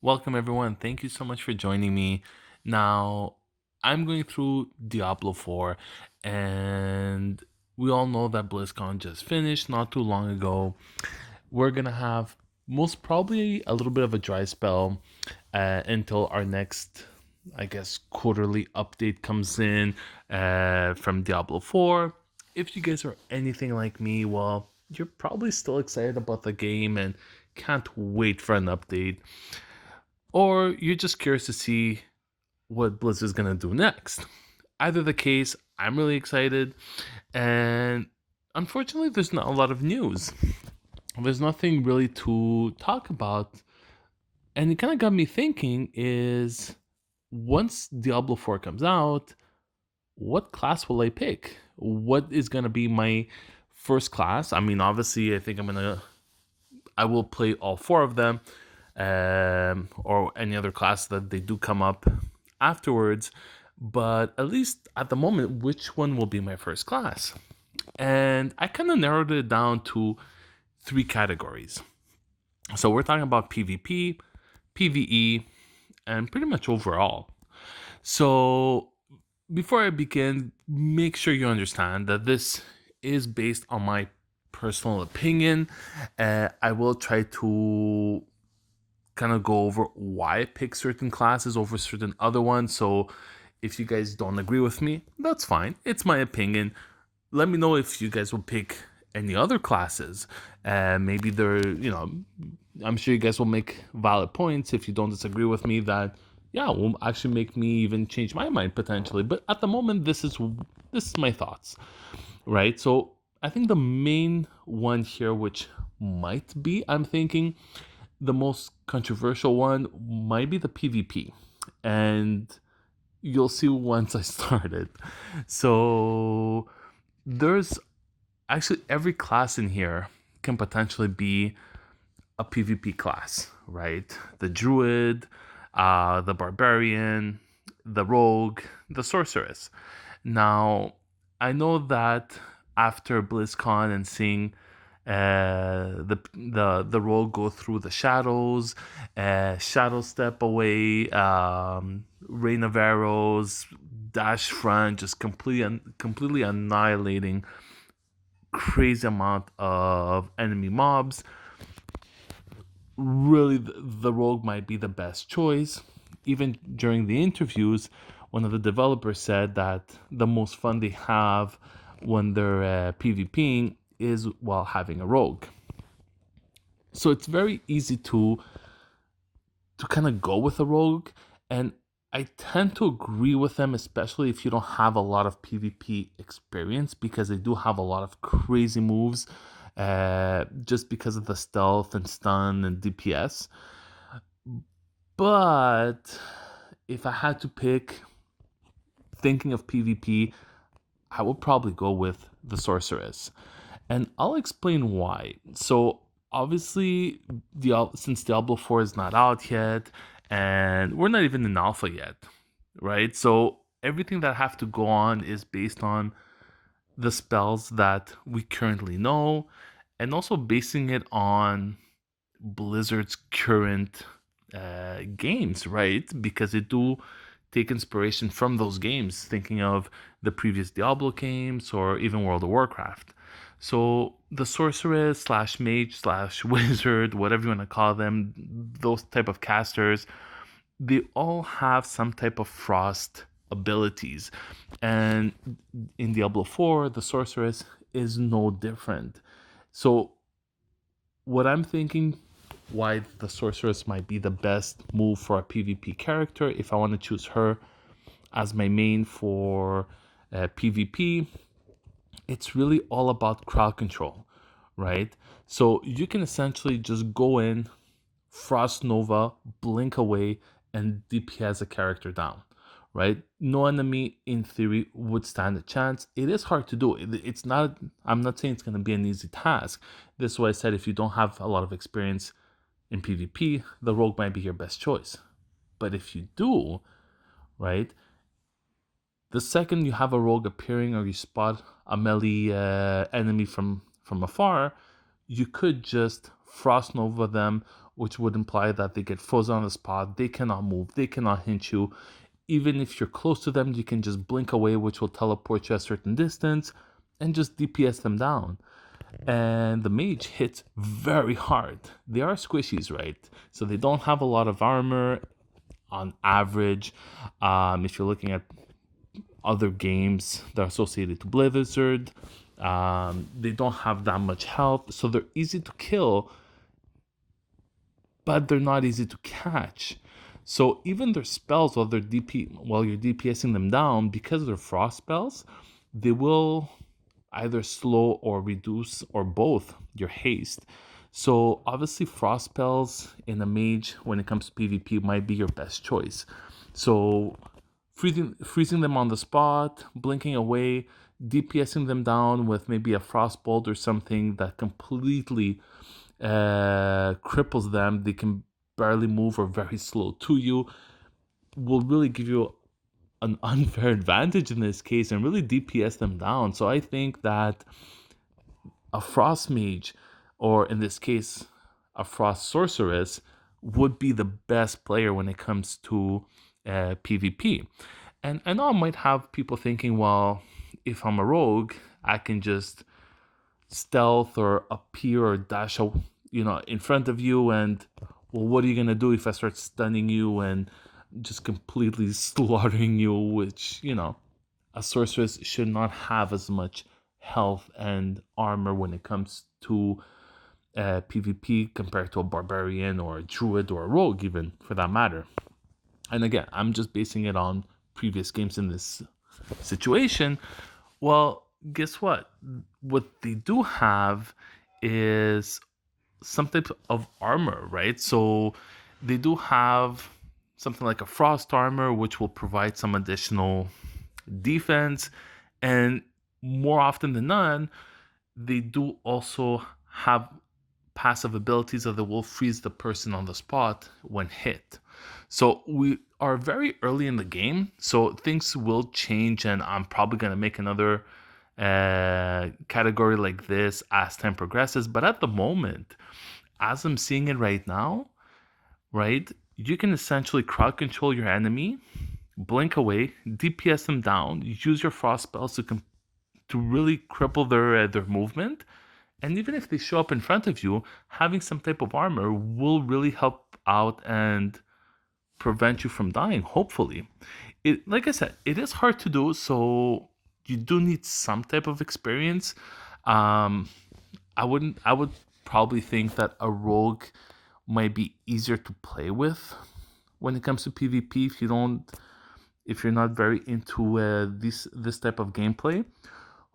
Welcome, everyone. Thank you so much for joining me. Now, I'm going through Diablo 4, and we all know that BlizzCon just finished not too long ago. We're going to have most probably a little bit of a dry spell until our next, I guess, quarterly update comes in from Diablo 4. If you guys are anything like me, well, you're probably still excited about the game and can't wait for an update, or you're just curious to see what Blizzard is going to do next. Either the case, I'm really excited, and unfortunately, there's not a lot of news. There's nothing really to talk about, and it kind of got me thinking is once Diablo 4 comes out, what class will I pick? What is going to be my first class? I mean, obviously, I will play all four of them, or any other class that they do come up afterwards. But at least at the moment, which one will be my first class? And I kind of narrowed it down to three categories. So we're talking about PvP, PvE, and pretty much overall. So before I begin, make sure you understand that this is based on my personal opinion. I will try to kind of go over why I pick certain classes over certain other ones. So if you guys don't agree with me, that's fine. It's my opinion. Let me know if you guys will pick any other classes. Maybe I'm sure you guys will make valid points if you don't disagree with me that, yeah, will actually make me even change my mind potentially. But at the moment, this is my thoughts, right? So I think the main one here, which might be, I'm thinking, the most controversial one might be the PvP. And you'll see once I start it. So there's actually every class in here can potentially be a PvP class, right? The Druid, the Barbarian, the Rogue, the Sorceress. Now, I know that after BlizzCon and seeing the Rogue go through the shadows, shadow step away, rain of arrows, dash front, just completely annihilating crazy amount of enemy mobs. Really, the Rogue might be the best choice. Even during the interviews, one of the developers said that the most fun they have when they're PvPing is while having a Rogue. So it's very easy to kind of go with a Rogue, and I tend to agree with them, especially if you don't have a lot of PvP experience, because they do have a lot of crazy moves, just because of the stealth and stun and DPS. But if I had to pick, thinking of PvP, I would probably go with the Sorceress. And I'll explain why. So, obviously, since Diablo 4 is not out yet, and we're not even in alpha yet, right? So, everything that I have to go on is based on the spells that we currently know, and also basing it on Blizzard's current games, right? Because they do take inspiration from those games, thinking of the previous Diablo games or even World of Warcraft. So the sorceress slash mage slash wizard, whatever you want to call them, those type of casters, they all have some type of frost abilities. And in Diablo 4, the sorceress is no different. So what I'm thinking, why the sorceress might be the best move for a PvP character if I want to choose her as my main for PvP, it's really all about crowd control, right? So you can essentially just go in, Frost Nova, blink away, and DPS a character down, right? No enemy, in theory, would stand a chance. It is hard to do. It's not, I'm not saying it's going to be an easy task. This is why I said if you don't have a lot of experience in PvP, the Rogue might be your best choice. But if you do, right, the second you have a Rogue appearing or you spot a melee enemy from afar, you could just Frost Nova them which would imply that they get frozen on the spot. They cannot move. They cannot hit you. Even if you're close to them, you can just blink away, which will teleport you a certain distance and just DPS them down. And the mage hits very hard. They are squishies, right? So they don't have a lot of armor on average. If you're looking at other games that are associated to Blizzard, they don't have that much health, so they're easy to kill, but they're not easy to catch. So even their spells, while you're DPSing them down, because they're frost spells, they will either slow or reduce or both your haste. So obviously frost spells in a mage when it comes to PvP might be your best choice. So freezing them on the spot, blinking away, DPSing them down with maybe a frostbolt or something that completely cripples them. They can barely move or very slow to you, will really give you an unfair advantage in this case and really DPS them down. So I think that a frost mage, or in this case, a frost sorceress, would be the best player when it comes to PvP. And I know I might have people thinking, well, if I'm a rogue, I can just stealth or appear or dash, in front of you, and well, what are you gonna do if I start stunning you and just completely slaughtering you? Which a sorceress should not have as much health and armor when it comes to PvP compared to a barbarian or a druid or a rogue, even for that matter. And again, I'm just basing it on previous games in this situation. Well, guess what? What they do have is some type of armor, right? So they do have something like a frost armor, which will provide some additional defense. And more often than not, they do also have passive abilities that will freeze the person on the spot when hit. So we are very early in the game, so things will change, and I'm probably going to make another category like this as time progresses. But at the moment, as I'm seeing it right now, right, you can essentially crowd control your enemy, blink away, DPS them down, use your frost spells to really cripple their movement. And even if they show up in front of you, having some type of armor will really help out and prevent you from dying, hopefully. Like I said, it is hard to do, so you do need some type of experience. I would probably think that a rogue might be easier to play with when it comes to PvP if you're not very into this type of gameplay.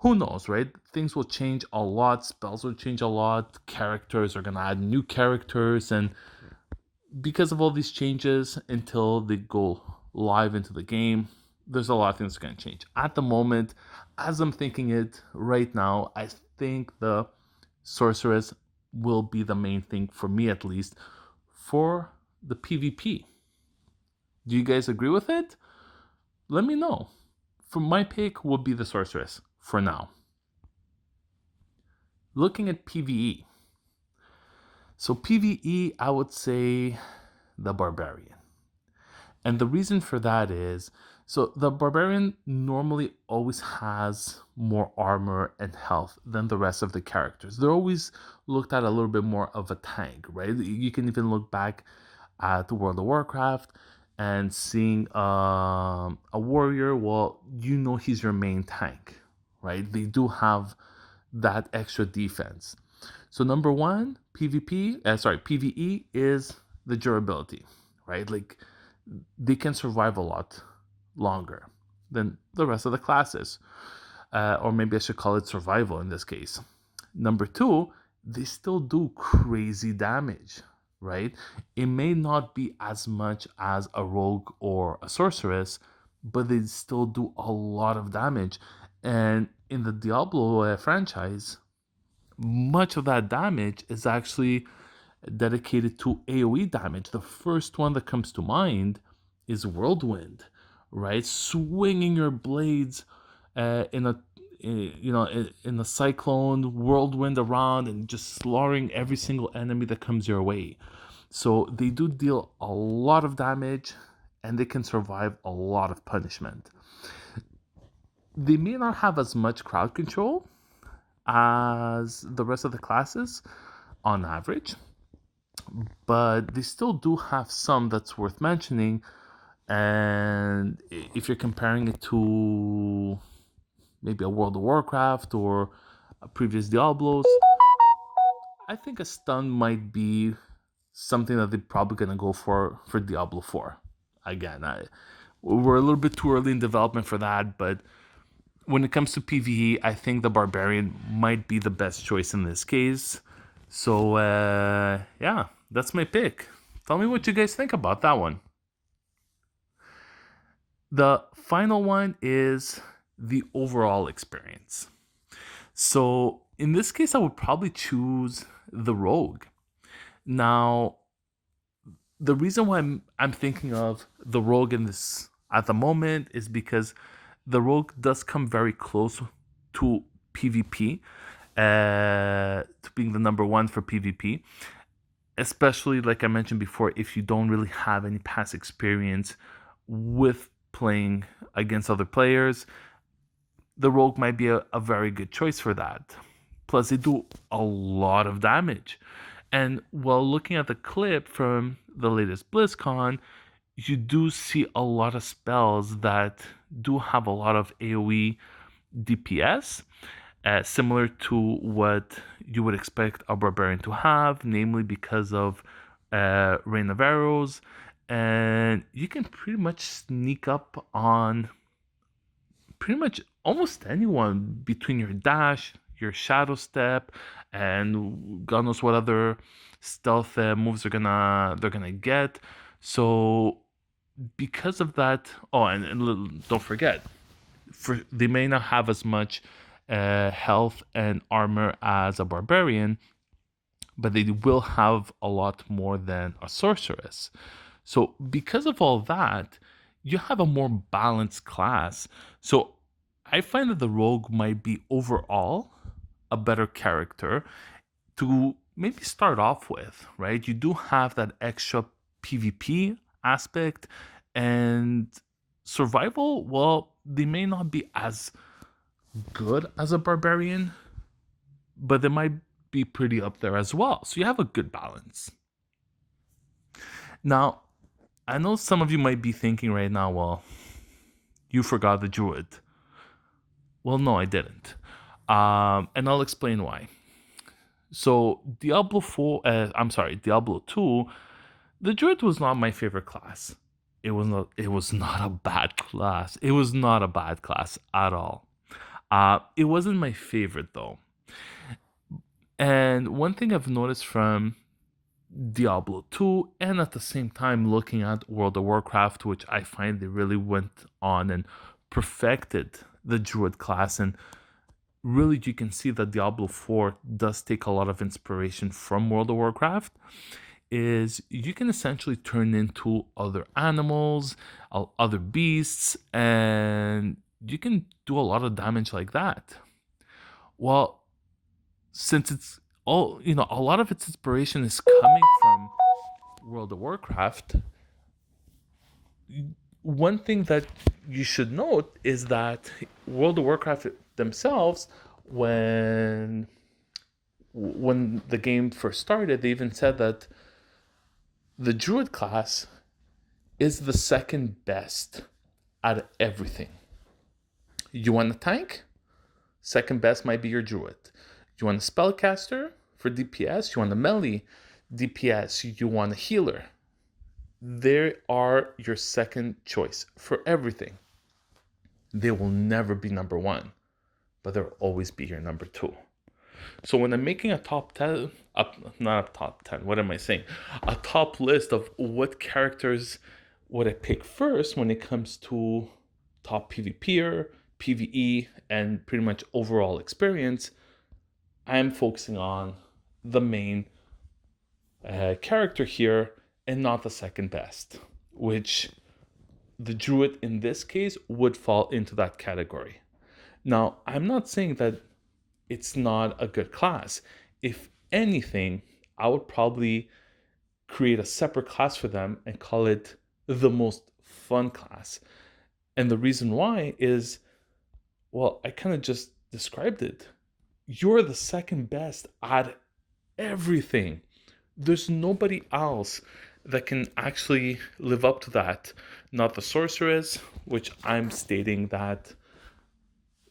Who knows, right? Things will change a lot, spells will change a lot, characters are gonna add new characters, and because of all these changes, until they go live into the game, there's a lot of things that are gonna change. At the moment, as I'm thinking it right now, I think the sorceress will be the main thing for me, at least for the PvP. Do you guys agree with it? Let me know. For my pick would be the sorceress for now. Looking at PvE. So PvE, I would say the barbarian. And the reason for that is, so the barbarian normally always has more armor and health than the rest of the characters. They're always looked at a little bit more of a tank, right? You can even look back at World of Warcraft and seeing a warrior, well, he's your main tank, right? They do have that extra defense. So number one, PvE is the durability, right? Like they can survive a lot longer than the rest of the classes. Or maybe I should call it survival in this case. Number two, they still do crazy damage, right? It may not be as much as a rogue or a sorceress, but they still do a lot of damage. And in the Diablo franchise, much of that damage is actually dedicated to AoE damage. The first one that comes to mind is Whirlwind, right? Swinging your blades in a cyclone whirlwind around and just slaughtering every single enemy that comes your way. So they do deal a lot of damage and they can survive a lot of punishment. They may not have as much crowd control as the rest of the classes on average, but they still do have some that's worth mentioning. And if you're comparing it to maybe a World of Warcraft or a previous Diablos, I think a stun might be something that they're probably going to go for Diablo 4. Again, we're a little bit too early in development for that, but when it comes to PvE, I think the Barbarian might be the best choice in this case. So, yeah, that's my pick. Tell me what you guys think about that one. The final one is the overall experience. So, in this case, I would probably choose the Rogue. Now, the reason why I'm thinking of the Rogue in this at the moment is because the Rogue does come very close to PvP, to being the number one for PvP. Especially, like I mentioned before, if you don't really have any past experience with playing against other players, the Rogue might be a very good choice for that. Plus, they do a lot of damage. And while looking at the clip from the latest BlizzCon, you do see a lot of spells that do have a lot of AoE DPS, similar to what you would expect a Barbarian to have, namely because of Rain of Arrows. And you can pretty much sneak up on pretty much almost anyone between your dash, your shadow step, and God knows what other stealth moves they're gonna get. So because of that, and don't forget, they may not have as much health and armor as a barbarian, but they will have a lot more than a sorceress. So because of all that, you have a more balanced class. So I find that the rogue might be overall a better character to maybe start off with, right? You do have that extra PvP aspect, and survival, well, they may not be as good as a barbarian, but they might be pretty up there as well. So you have a good balance. Now, I know some of you might be thinking right now, well, you forgot the druid. Well, no, I didn't. And I'll explain why. So Diablo 4, Diablo 2, the druid was not my favorite class. It was not a bad class. It was not a bad class at all. It wasn't my favorite though. And one thing I've noticed from Diablo 2 and at the same time looking at World of Warcraft, which I find they really went on and perfected the druid class, and really you can see that Diablo 4 does take a lot of inspiration from World of Warcraft, is you can essentially turn into other animals, other beasts, and you can do a lot of damage like that. Well, since it's all, a lot of its inspiration is coming from World of Warcraft, one thing that you should note is that World of Warcraft themselves, when the game first started, they even said that the druid class is the second best at everything. You want a tank? Second best might be your druid. You want a spellcaster for DPS? You want a melee DPS? You want a healer? They are your second choice for everything. They will never be number one, but they'll always be your number two. So when I'm making a top 10, not a top 10, what am I saying? A top list of what characters would I pick first when it comes to top PvPer, PvE, and pretty much overall experience, I'm focusing on the main character here and not the second best, which the druid in this case would fall into that category. Now, I'm not saying that it's not a good class. If anything, I would probably create a separate class for them and call it the most fun class. And the reason why is, well, I kind of just described it. You're the second best at everything. There's nobody else that can actually live up to that. Not the sorceress, which I'm stating that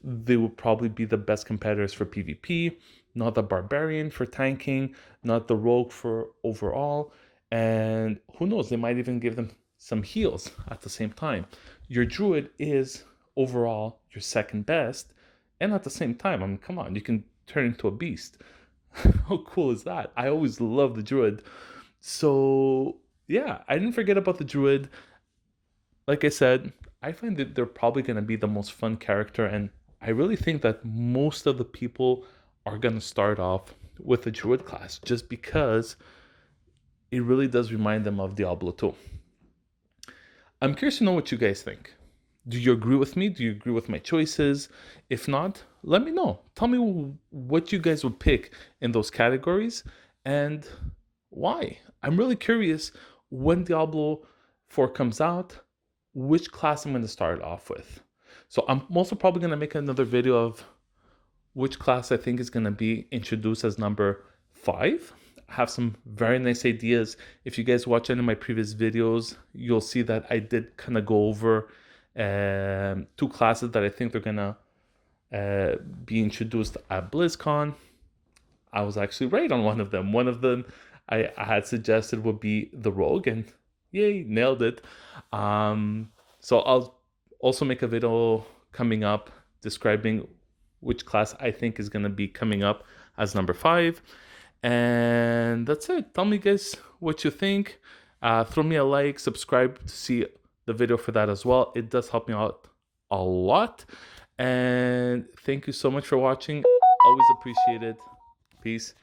they will probably be the best competitors for PvP, not the barbarian for tanking, not the rogue for overall, and who knows, they might even give them some heals at the same time. Your druid is overall your second best, and at the same time, I mean, come on, you can turn into a beast. How cool is that? I always love the druid. So yeah, I didn't forget about the druid. Like I said, I find that they're probably going to be the most fun character, and I really think that most of the people are going to start off with the druid class just because it really does remind them of Diablo 2. I'm curious to know what you guys think. Do you agree with me? Do you agree with my choices? If not, let me know. Tell me what you guys would pick in those categories and why. I'm really curious when Diablo 4 comes out, which class I'm going to start off with. So I'm also probably going to make another video of which class I think is going to be introduced as number 5. I have some very nice ideas. If you guys watch any of my previous videos, you'll see that I did kind of go over 2 classes that I think they're going to be introduced at Blizzcon. I was actually right on one of them. One of them I had suggested would be the Rogue, and yay, nailed it. So I'll also make a video coming up describing which class I think is going to be coming up as number 5. And that's it. Tell me, guys, what you think. Throw me a like, subscribe to see the video for that as well. It does help me out a lot. And thank you so much for watching. Always appreciate it. Peace.